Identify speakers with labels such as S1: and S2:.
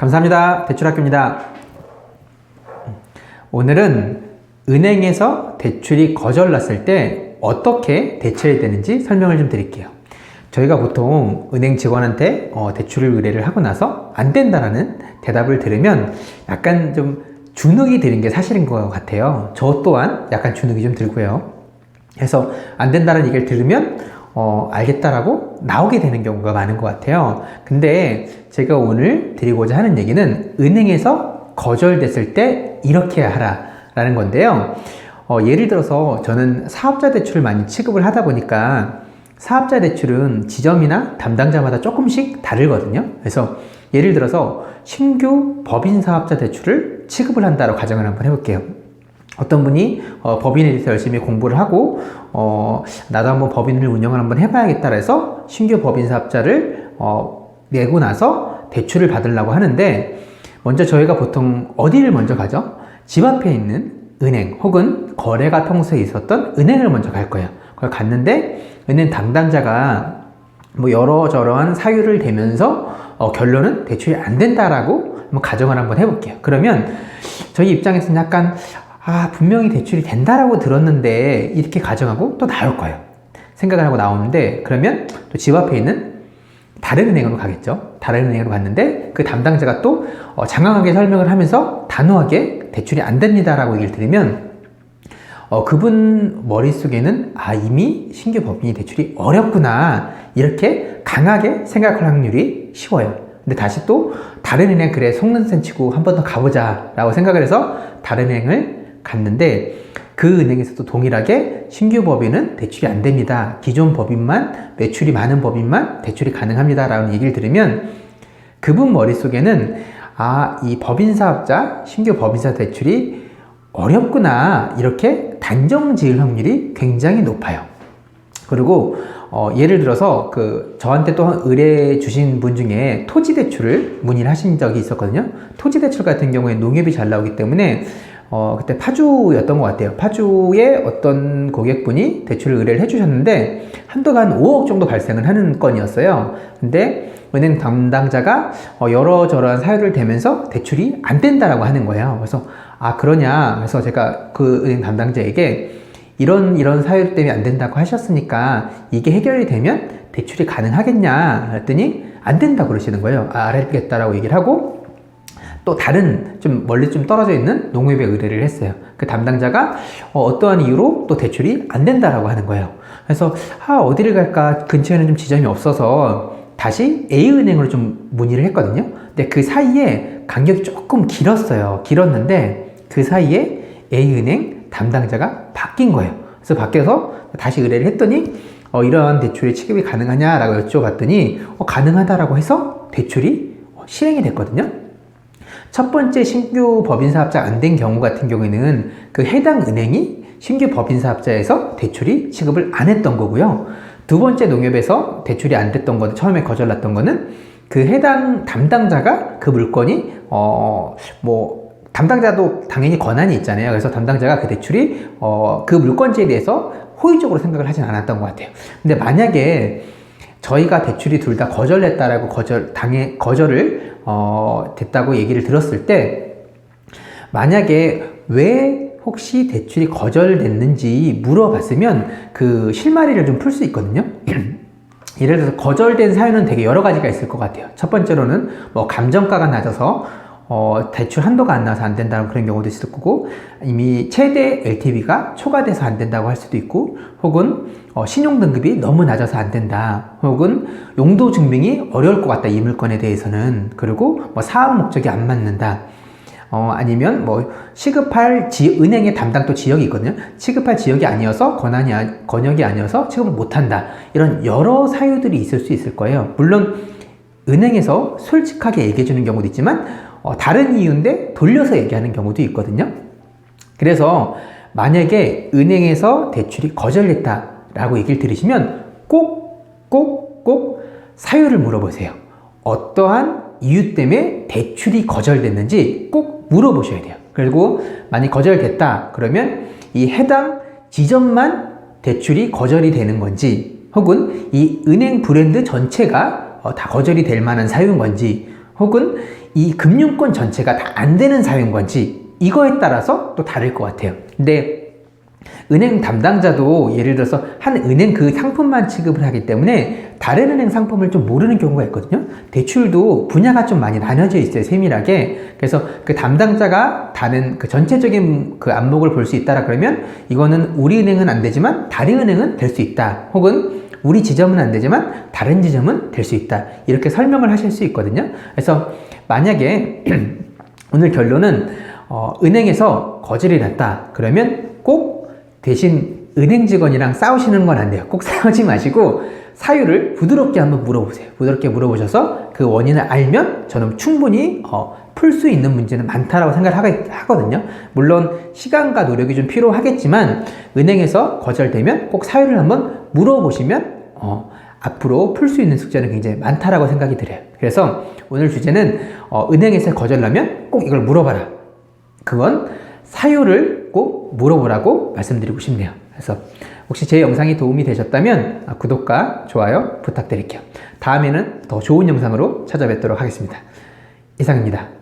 S1: 감사합니다. 대출학교입니다. 오늘은 은행에서 대출이 거절났을 때 어떻게 대처해야 되는지 설명을 좀 드릴게요. 저희가 보통 은행 직원한테 대출을 의뢰를 하고 나서 안 된다라는 대답을 들으면 약간 좀 주눅이 드는 게 사실인 것 같아요. 저 또한 약간 주눅이 좀 들고요. 그래서 안 된다는 얘기를 들으면 알겠다라고 나오게 되는 경우가 많은 것 같아요. 근데 제가 오늘 드리고자 하는 얘기는 은행에서 거절됐을 때 이렇게 하라 라는 건데요. 예를 들어서 저는 사업자 대출을 많이 취급을 하다 보니까 사업자 대출은 지점이나 담당자마다 조금씩 다르거든요. 그래서 예를 들어서 신규 법인 사업자 대출을 취급을 한다고 가정을 한번 해볼게요. 어떤 분이 법인에 대해서 열심히 공부를 하고 나도 한번 법인을 운영을 한번 해봐야겠다 해서 신규 법인 사업자를 내고 나서 대출을 받으려고 하는데, 먼저 저희가 보통 어디를 먼저 가죠? 집 앞에 있는 은행 혹은 거래가 평소에 있었던 은행을 먼저 갈 거예요. 그걸 갔는데 은행 담당자가 뭐 여러저러한 사유를 대면서 결론은 대출이 안 된다라고 한번 가정을 한번 해볼게요. 그러면 저희 입장에서는 약간 분명히 대출이 된다라고 들었는데 이렇게 가정하고 또 나올 거예요. 생각을 하고 나오는데, 그러면 또 집 앞에 있는 다른 은행으로 가겠죠. 다른 은행으로 갔는데 그 담당자가 또 장황하게 설명을 하면서 단호하게 대출이 안 됩니다라고 얘기를 드리면 그분 머릿속에는 이미 신규 법인이 대출이 어렵구나 이렇게 강하게 생각할 확률이 쉬워요. 근데 다시 또 다른 은행 그래 속는 셈 치고 한 번 더 가보자 라고 생각을 해서 다른 은행을 갔는데 그 은행에서도 동일하게 신규 법인은 대출이 안 됩니다. 기존 법인만, 매출이 많은 법인만 대출이 가능합니다 라는 얘기를 들으면 그분 머릿속에는 이 법인사업자, 신규 법인사 대출이 어렵구나 이렇게 단정 지을 확률이 굉장히 높아요. 그리고 예를 들어서 저한테 또 의뢰 주신 분 중에 토지 대출을 문의를 하신 적이 있었거든요. 토지 대출 같은 경우에 농협이 잘 나오기 때문에 그때 파주였던 것 같아요. 파주에 어떤 고객분이 대출을 의뢰를 해주셨는데 한도가 한 5억 정도 발생을 하는 건이었어요. 근데 은행 담당자가 여러저러한 사유를 대면서 대출이 안 된다라고 하는 거예요. 그래서 그러냐? 그래서 제가 그 은행 담당자에게 이런 사유 때문에 안 된다고 하셨으니까 이게 해결이 되면 대출이 가능하겠냐? 그랬더니 안 된다고 그러시는 거예요. 알겠다라고 얘기를 하고 또 다른 좀 멀리 좀 떨어져 있는 농협에 의뢰를 했어요. 그 담당자가 어떠한 이유로 또 대출이 안 된다라고 하는 거예요. 그래서 어디를 갈까 근처에는 좀 지점이 없어서 다시 A은행으로 좀 문의를 했거든요. 근데 그 사이에 간격이 조금 길었는데 그 사이에 A은행 담당자가 바뀐 거예요. 그래서 바뀌어서 다시 의뢰를 했더니 이러한 대출의 취급이 가능하냐라고 여쭤봤더니 가능하다라고 해서 대출이 실행이 됐거든요. 첫 번째 신규 법인사업자 안 된 경우 같은 경우에는 그 해당 은행이 신규 법인사업자에서 대출이 취급을 안 했던 거고요. 두 번째 농협에서 대출이 안 됐던 거는, 처음에 거절났던 거는 그 해당 담당자가 그 물건이 담당자도 당연히 권한이 있잖아요. 그래서 담당자가 그 대출이 그 물건지에 대해서 호의적으로 생각을 하진 않았던 것 같아요. 근데 만약에 저희가 대출이 둘 다 거절했다라고 거절을 됐다고 얘기를 들었을 때, 만약에 왜 혹시 대출이 거절됐는지 물어봤으면 그 실마리를 좀 풀 수 있거든요. 예를 들어서 거절된 사유는 되게 여러 가지가 있을 것 같아요. 첫 번째로는 감정가가 낮아서 대출 한도가 안 나와서 안 된다는 그런 경우도 있을 거고, 이미 최대 LTV가 초과돼서 안 된다고 할 수도 있고, 혹은 신용 등급이 너무 낮아서 안 된다, 혹은 용도 증명이 어려울 것 같다 이 물건에 대해서는, 그리고 사업 목적이 안 맞는다, 아니면 시급할 은행의 담당 또 지역이 있거든요. 취급할 지역이 아니어서 권역이 아니어서 취급을 못한다, 이런 여러 사유들이 있을 수 있을 거예요. 물론 은행에서 솔직하게 얘기해 주는 경우도 있지만 다른 이유인데 돌려서 얘기하는 경우도 있거든요. 그래서 만약에 은행에서 대출이 거절됐다라고 얘기를 들으시면 꼭 사유를 물어보세요. 어떠한 이유 때문에 대출이 거절됐는지 꼭 물어보셔야 돼요. 그리고 만약 거절됐다 그러면 이 해당 지점만 대출이 거절이 되는 건지, 혹은 이 은행 브랜드 전체가 다 거절이 될 만한 사유인 건지, 혹은 이 금융권 전체가 다 안 되는 사회인 건지 이거에 따라서 또 다를 것 같아요. 근데 은행 담당자도 예를 들어서 한 은행 그 상품만 취급을 하기 때문에 다른 은행 상품을 좀 모르는 경우가 있거든요. 대출도 분야가 좀 많이 나뉘어져 있어요, 세밀하게. 그래서 그 담당자가 다른 그 전체적인 그 안목을 볼 수 있다라 그러면 이거는 우리 은행은 안 되지만 다른 은행은 될 수 있다. 혹은 우리 지점은 안 되지만 다른 지점은 될 수 있다. 이렇게 설명을 하실 수 있거든요. 그래서 만약에 오늘 결론은 은행에서 거절이 났다. 그러면 꼭 대신 은행 직원이랑 싸우시는 건 안 돼요. 꼭 싸우지 마시고 사유를 부드럽게 한번 물어보세요. 부드럽게 물어보셔서 그 원인을 알면 저는 충분히 풀 수 있는 문제는 많다라고 생각을 하거든요. 물론 시간과 노력이 좀 필요하겠지만 은행에서 거절되면 꼭 사유를 한번 물어보시면 앞으로 풀 수 있는 숙제는 굉장히 많다라고 생각이 들어요. 그래서 오늘 주제는 은행에서 거절나면 꼭 이걸 물어봐라. 그건 사유를 꼭 물어보라고 말씀드리고 싶네요. 그래서 혹시 제 영상이 도움이 되셨다면 구독과 좋아요 부탁드릴게요. 다음에는 더 좋은 영상으로 찾아뵙도록 하겠습니다. 이상입니다.